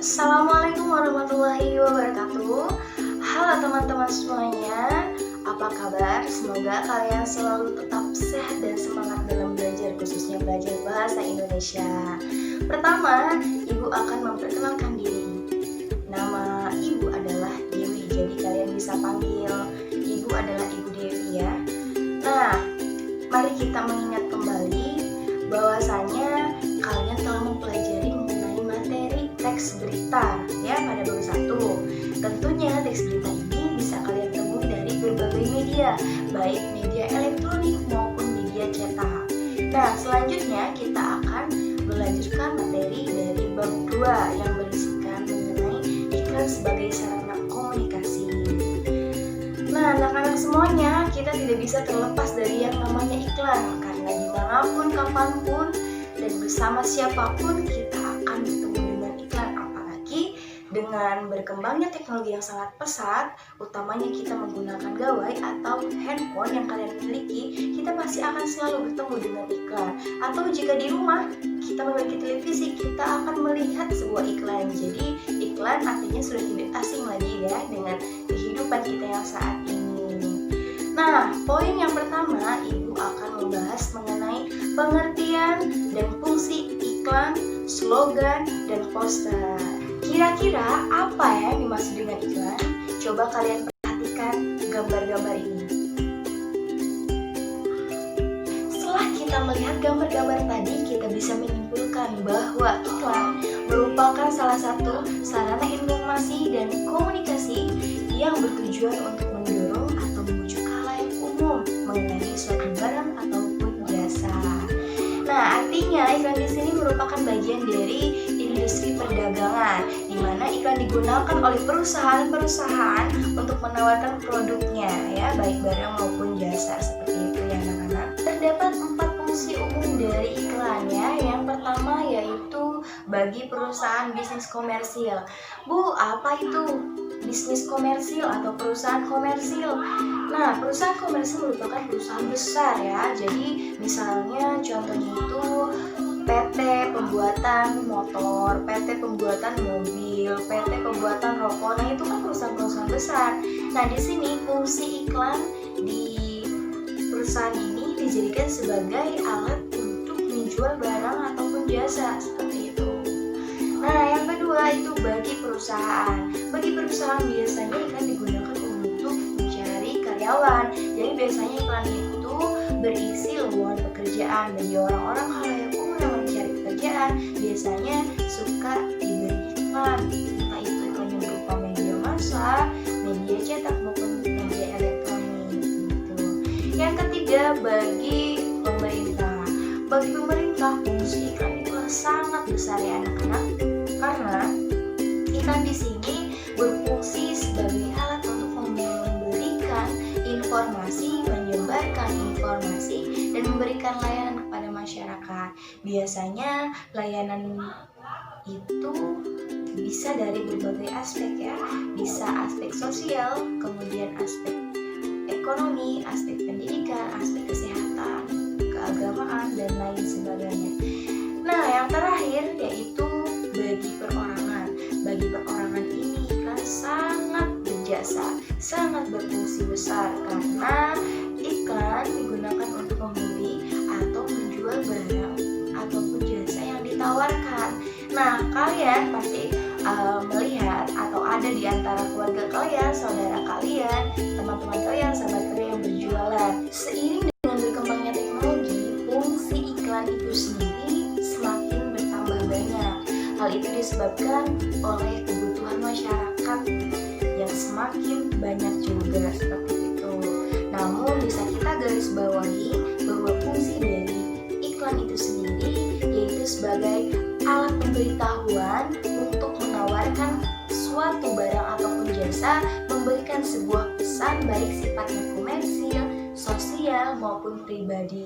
Assalamualaikum warahmatullahi wabarakatuh. Halo teman-teman semuanya, apa kabar? Semoga kalian selalu tetap sehat dan semangat dalam belajar, khususnya belajar bahasa Indonesia. Pertama, Ibu akan memperkenalkan diri. Nama Ibu adalah Dewi, jadi kalian bisa panggil Ibu adalah Ibu Dewi ya. Nah, mari kita mengingat kembali bahwasanya kalian telah mempelajari mengenai materi teks berita ya pada bab 1. Tentunya teks berita ini bisa kalian temui dari berbagai media, baik media elektronik maupun media cetak. Nah, selanjutnya kita akan melanjutkan materi dari bab 2 yang berisikan mengenai iklan sebagai sarana komunikasi. Nah, anak-anak semuanya, kita tidak bisa terlepas dari yang namanya iklan, karena dimanapun, kapanpun, dan bersama siapapun kita akan bertemu dengan iklan. Apalagi dengan berkembangnya teknologi yang sangat pesat, utamanya kita menggunakan gawai atau handphone yang kalian miliki, kita pasti akan selalu bertemu dengan iklan. Atau jika di rumah kita memiliki televisi, kita akan melihat sebuah iklan. Jadi iklan artinya sudah tidak asing lagi ya dengan kehidupan kita yang saat ini. Nah, poin yang pertama, Ibu akan membahas mengenai pengertian dan fungsi iklan, slogan, dan poster. Kira-kira apa ya yang dimaksud dengan iklan? Coba kalian perhatikan gambar-gambar ini. Setelah kita melihat gambar-gambar tadi, kita bisa menyimpulkan bahwa iklan merupakan salah satu sarana informasi dan komunikasi yang bertujuan untuk mendorong atau membujuk khalayak umum mengenai suatu barang ataupun jasa. Nah, artinya iklan di sini merupakan bagian dari industri perdagangan, di mana iklan digunakan oleh perusahaan-perusahaan untuk menawarkan produknya, ya, baik barang maupun jasa, seperti itu ya anak-anak. Terdapat 4 fungsi umum dari iklan ya. Yang pertama yaitu bagi perusahaan bisnis komersil. Bu, apa itu bisnis komersil atau perusahaan komersil? Nah, perusahaan komersil merupakan perusahaan besar ya. Jadi misalnya contohnya itu PT pembuatan motor, PT pembuatan mobil, PT pembuatan rokok. Nah, itu kan perusahaan-perusahaan besar. Nah, di sini fungsi iklan di perusahaan ini dijadikan sebagai alat untuk menjual barang ataupun jasa, seperti itu. Nah, yang kedua itu bagi perusahaan. Bagi perusahaan biasanya iklan digunakan untuk mencari karyawan. Jadi biasanya iklan itu berisi lowongan pekerjaan bagi orang-orang khalayak umum yang mencari pekerjaan. Biasanya suka diberi iklan, entah itu iklan yang berupa media massa, media cetak maupun media elektronik gitu. Yang ketiga bagi pemerintah. Bagi pemerintah fungsi iklan itu sangat besar ya anak-anak, karena iklan di sini berfungsi sebagai alat untuk memberikan informasi, menyebarkan informasi, dan memberikan layanan kepada masyarakat. Biasanya layanan itu bisa dari berbagai aspek ya, bisa aspek sosial, kemudian aspek ekonomi, aspek pendidikan, aspek kesehatan, keagamaan, dan lain sebagainya. Nah, yang terakhir yaitu bagi perorangan. Bagi perorangan ini iklan sangat berjasa, sangat berfungsi besar, karena iklan digunakan untuk membeli atau menjual barang ataupun jasa yang ditawarkan. Nah, kalian pasti melihat atau ada di antara keluarga kalian, saudara kalian, teman-teman kalian, sahabat kalian yang berjualan. Seiring dengan berkembangnya teknologi, fungsi iklan itu sendiri semakin bertambah banyak. Hal itu disebabkan oleh kebutuhan masyarakat yang semakin banyak juga, seperti itu. Namun bisa kita garis bawahi bahwa fungsi dari iklan itu sendiri yaitu sebagai alat pemberitahuan untuk menawarkan suatu barang ataupun jasa, memberikan sebuah pesan baik sifatnya komersil, sosial maupun pribadi.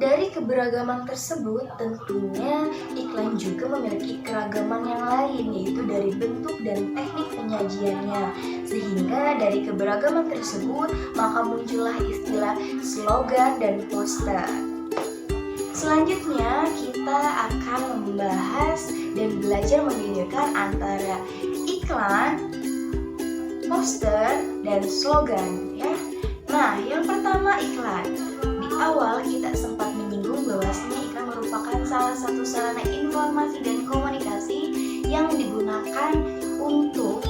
Dari keberagaman tersebut, tentunya iklan juga memiliki keragaman yang lain, yaitu dari bentuk dan teknik penyajiannya. Sehingga dari keberagaman tersebut, maka muncullah istilah slogan dan poster. Selanjutnya kita akan membahas dan belajar membedakan antara iklan, poster, dan slogan ya. Nah, yang pertama iklan. Di awal kita sempat menyinggung bahwasanya iklan merupakan salah satu sarana informasi dan komunikasi yang digunakan untuk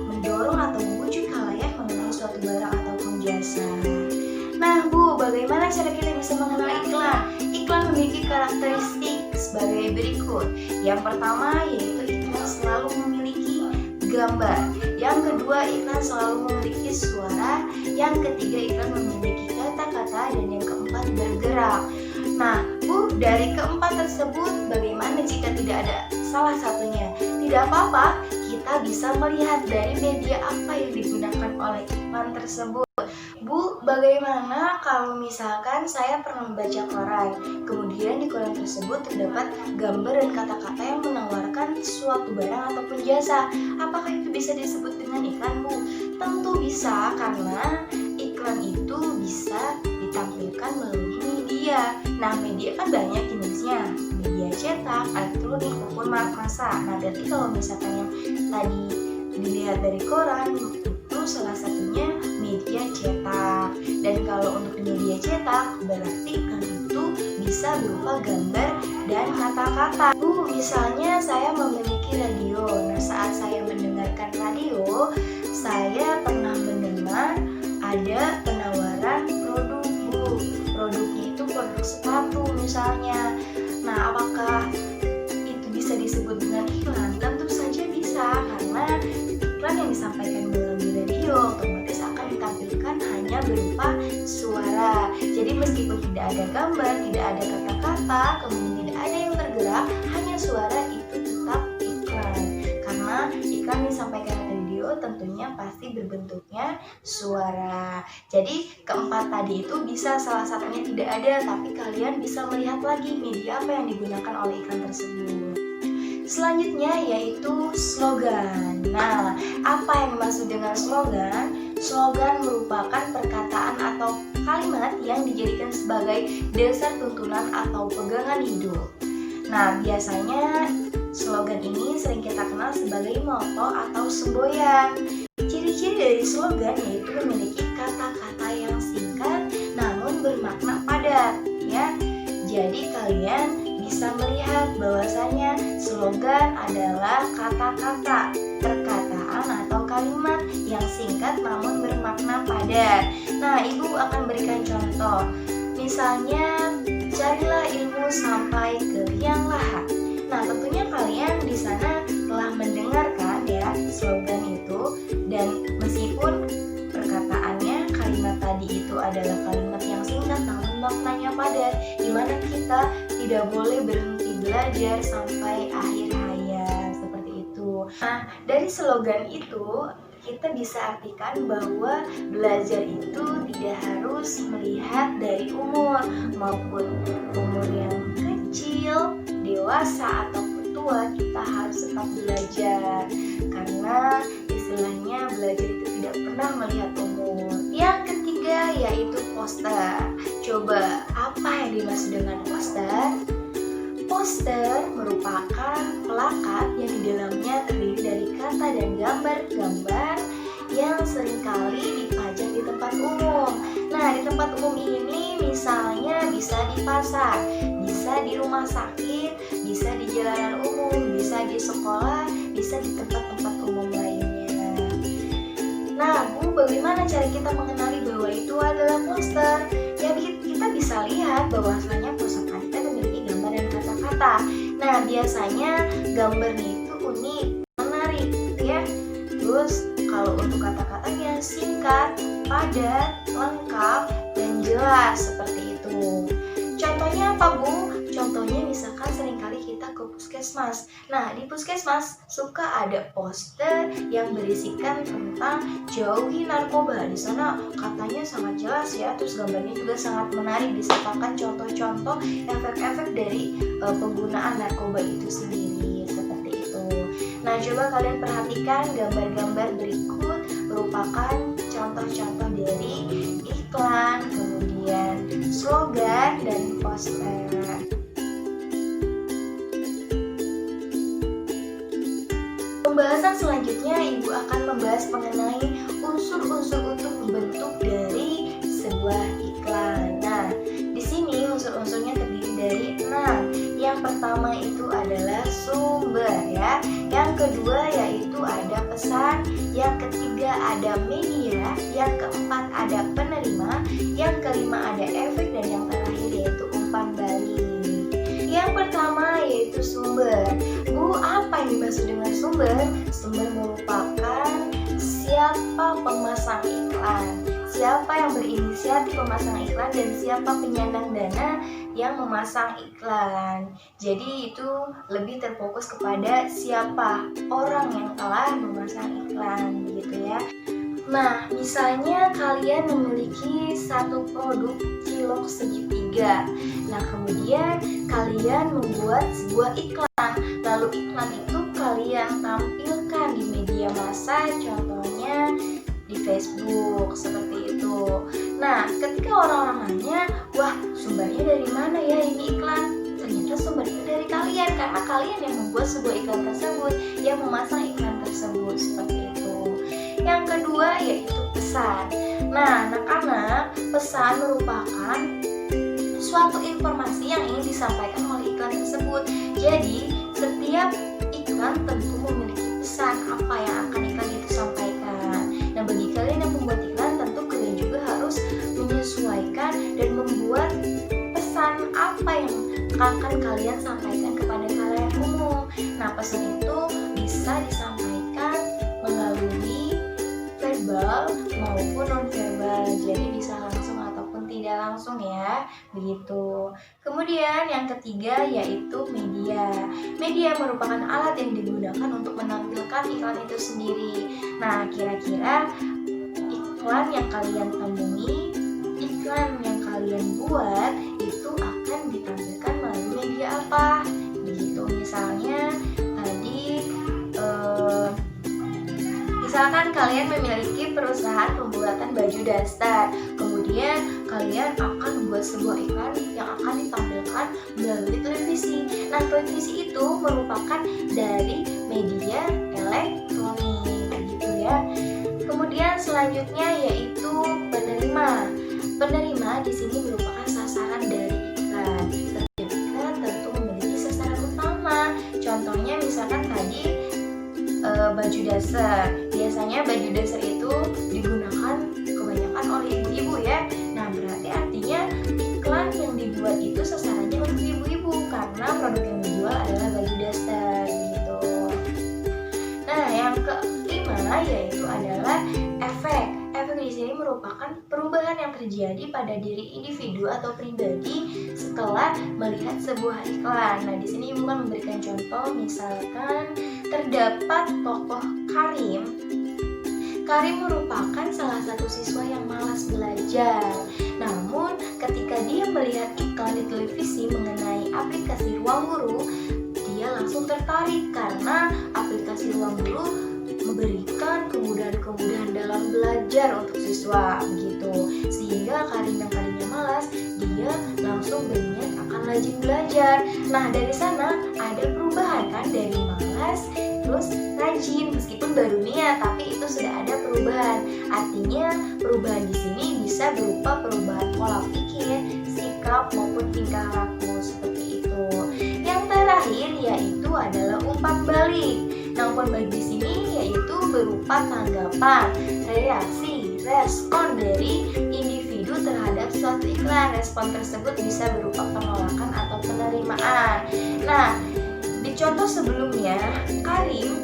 mendorong atau membujuk khalayak mengenai suatu barang ataupun jasa. Nah, Bu, bagaimana cara kita bisa mengenal iklan? Iklan memiliki karakteristik sebagai berikut. Yang pertama yaitu iklan selalu memiliki gambar. Yang kedua, iklan selalu memiliki suara. Yang ketiga, iklan memiliki kata-kata. Dan yang keempat, bergerak. Nah, Bu, dari keempat tersebut bagaimana jika tidak ada salah satunya? Tidak apa-apa, kita bisa melihat dari media apa yang digunakan oleh iklan tersebut. Bu, bagaimana kalau misalkan saya pernah membaca koran, kemudian di koran tersebut terdapat gambar dan kata-kata yang menawarkan suatu barang ataupun jasa. Apakah itu bisa disebut dengan iklan, Bu? Tentu bisa, karena iklan itu bisa ditampilkan melalui media. Nah, media kan banyak jenisnya, media cetak, elektronik, maupun massa. Nah, berarti kalau misalkan yang tadi dilihat dari koran, itu salah satunya media cetak. Dan kalau untuk media cetak, berarti kan itu bisa berupa gambar dan kata-kata. Bu, misalnya saya memiliki radio. Nah, saat saya mendengarkan radio, saya pernah mendengar ada penawaran produk, Bu. Produknya itu produk sepatu misalnya. Nah, apakah itu bisa disebut dengan iklan? Tentu saja bisa, karena iklan yang disampaikan melalui radio otomatis akan ditampilkan hanya berupa suara. Jadi meskipun tidak ada gambar, tidak ada kata-kata, kemudian tidak ada yang bergerak, hanya suara, itu tetap iklan. Karena iklan disampaikan di radio tentunya pasti berbentuknya suara. Jadi keempat tadi itu bisa salah satunya tidak ada, tapi kalian bisa melihat lagi media apa yang digunakan oleh iklan tersebut. Selanjutnya yaitu slogan. Nah, apa yang dimaksud dengan slogan? Slogan merupakan perkataan atau kalimat yang dijadikan sebagai dasar tuntunan atau pegangan hidup. Nah, biasanya slogan ini sering kita kenal sebagai motto atau semboyan. Ciri-ciri dari slogan yaitu memiliki kata-kata yang singkat namun bermakna padat ya. Jadi kalian bisa melihat bahwasanya slogan adalah kata-kata, perkataan atau kalimat yang singkat namun bermakna padat. Nah, Ibu akan berikan contoh. Misalnya, carilah ilmu sampai ke liang lahat. Nah, tentunya kalian di sana telah mendengarkan ya slogan itu, dan meskipun perkataannya kalimat tadi itu adalah kalimat yang singkat namun maknanya padat, dimana kita tidak boleh berhenti belajar sampai akhir hayat, seperti itu. Nah, dari slogan itu kita bisa artikan bahwa belajar itu tidak harus melihat dari umur, maupun umur yang kecil, dewasa ataupun tua, kita harus tetap belajar. Karena istilahnya belajar itu tidak pernah melihat umur. Yang ketiga yaitu poster. Coba apa yang dimaksud dengan poster? Poster merupakan plakat yang di dalamnya terdiri dari kata dan gambar-gambar yang seringkali dipajang di tempat umum. Nah, di tempat umum ini misalnya bisa di pasar, bisa di rumah sakit, bisa di jalanan umum, bisa di sekolah, bisa di tempat-tempat umum lainnya. Nah, Bu, bagaimana cara kita mengenali bahwa itu adalah poster? Ya, kita bisa lihat bahwasanya poster kita memiliki gambar dan kata-kata. Nah, biasanya gambarnya itu unik, menarik ya. Terus kalau untuk kata-katanya singkat, padat, lengkap, dan jelas, seperti itu. Contohnya apa, Bu? Contohnya misalkan seringkali kita ke puskesmas. Nah, di puskesmas suka ada poster yang berisikan tentang jauhi narkoba. Di sana katanya sangat jelas ya, terus gambarnya juga sangat menarik, disertakan contoh-contoh efek-efek dari penggunaan narkoba itu sendiri, seperti itu. Nah, coba kalian perhatikan gambar-gambar berikut merupakan contoh-contoh dari iklan, kemudian slogan, dan poster. selanjutnya Ibu akan membahas mengenai unsur-unsur untuk membentuk dari sebuah iklan. Nah, di sini unsur-unsurnya terdiri dari 6. Yang pertama itu adalah sumber ya. Yang kedua yaitu ada pesan, yang ketiga ada media, yang keempat ada penerima, yang kelima ada efek, dan yang terakhir yaitu umpan balik. Yang pertama yaitu sumber. Bu, apa yang dimaksud dengan sumber? Sumber merupakan siapa pemasang iklan, siapa yang berinisiatif memasang iklan, dan siapa penyandang dana yang memasang iklan. Jadi itu lebih terfokus kepada siapa orang yang telah memasang iklan, gitu ya. Nah, misalnya kalian memiliki satu produk cilok segitiga. Nah, kemudian kalian membuat sebuah iklan. Lalu iklan itu kalian tampilkan di media massa, contohnya di Facebook, seperti itu. Nah, ketika orang-orang nanya, wah, sumbernya dari mana ya ini iklan? Ternyata sumbernya dari kalian, karena kalian yang membuat sebuah iklan tersebut, yang memasang iklan tersebut, seperti itu. Yang kedua yaitu pesan. Nah, anak-anak, pesan merupakan suatu informasi yang ingin disampaikan oleh iklan tersebut. Jadi, setiap iklan tentu memiliki pesan apa yang akan iklan itu sampaikan. Nah, bagi kalian yang membuat iklan, tentu kalian juga harus menyesuaikan dan membuat pesan apa yang akan kalian sampaikan kepada khalayak umum. Nah, pesan itu bisa disampaikan melalui verbal maupun non-verbal, jadi bisa langsung ataupun tidak langsung ya, begitu. Kemudian yang ketiga yaitu media. Media merupakan alat yang digunakan untuk menampilkan iklan itu sendiri. Nah, kira-kira iklan yang kalian temui, iklan yang kalian buat itu akan ditampilkan melalui media apa? Begitu. Misalnya tadi misalkan kalian memiliki perusahaan pembuatan baju dasar, kemudian kalian akan membuat sebuah iklan yang akan ditampilkan melalui televisi. Nah, televisi itu merupakan dari media elektronik, gitu ya. Kemudian selanjutnya yaitu penerima. Penerima di sini merupakan sasaran dari iklan. Setiap iklan tentu memiliki sasaran utama. Contohnya misalkan tadi baju dasar. Biasanya baju dasar itu digunakan kebanyakan oleh ibu-ibu ya. Nah, berarti artinya iklan yang dibuat itu sasarannya untuk ibu-ibu karena produk yang dijual adalah baju dasar gitu. Nah, yang kelima yaitu adalah efek. Efek di sini merupakan perubahan yang terjadi pada diri individu atau pribadi setelah melihat sebuah iklan. Nah, di sini Ibu kan memberikan contoh, misalkan terdapat tokoh Karim. Karim merupakan salah satu siswa yang malas belajar. Namun, ketika dia melihat iklan di televisi mengenai aplikasi Ruang Guru, dia langsung tertarik karena aplikasi Ruang Guru memberikan kemudahan-kemudahan dalam belajar untuk siswa, begitu. Sehingga Karim yang tadinya malas, dia langsung berniat akan rajin belajar. Nah, dari sana ada perubahan kan, dari malas terus rajin, meskipun baru niat tapi itu sudah ada perubahan. Artinya perubahan di sini bisa berupa perubahan pola pikir, sikap maupun tingkah laku, seperti itu. Yang terakhir yaitu adalah umpan balik. Nah, umpan balik di sini yaitu berupa tanggapan, reaksi, respon dari individu terhadap suatu iklan. Respon tersebut bisa berupa penolakan atau penerimaan. Nah, di contoh sebelumnya, Karim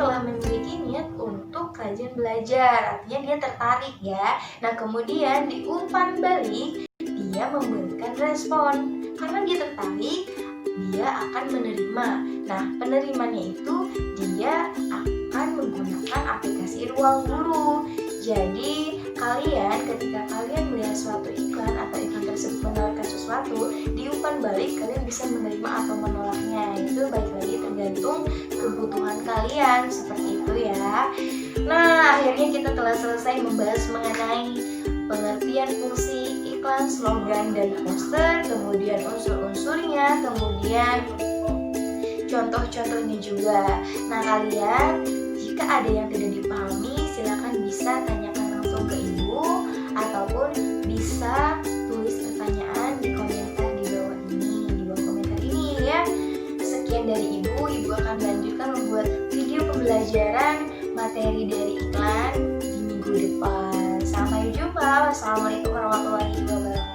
telah memiliki niat untuk rajin belajar, artinya dia tertarik ya. Nah, kemudian di umpan balik dia memberikan respon, karena dia tertarik, dia akan menerima. Nah, penerimanya itu dia akan menggunakan aplikasi Ruang Guru. Jadi kalian ketika kalian melihat suatu iklan atau iklan tersebut menawarkan sesuatu, di umpan balik kalian bisa menerima atau menolaknya. Itu baik lagi tergantung kebutuhan kalian, seperti itu ya. Nah, akhirnya kita telah selesai membahas mengenai pengertian fungsi iklan, slogan, dan poster, kemudian unsur-unsurnya, kemudian contoh-contohnya juga. Nah, kalian jika jika ada yang tidak dipahami, silakan bisa tanyakan langsung ke Ibu ataupun bisa tulis pertanyaan di komentar di bawah komentar ini ya. Sekian dari Ibu akan melanjutkan membuat video pembelajaran materi dari iklan di minggu depan. Sampai jumpa. Wassalamualaikum warahmatullahi wabarakatuh.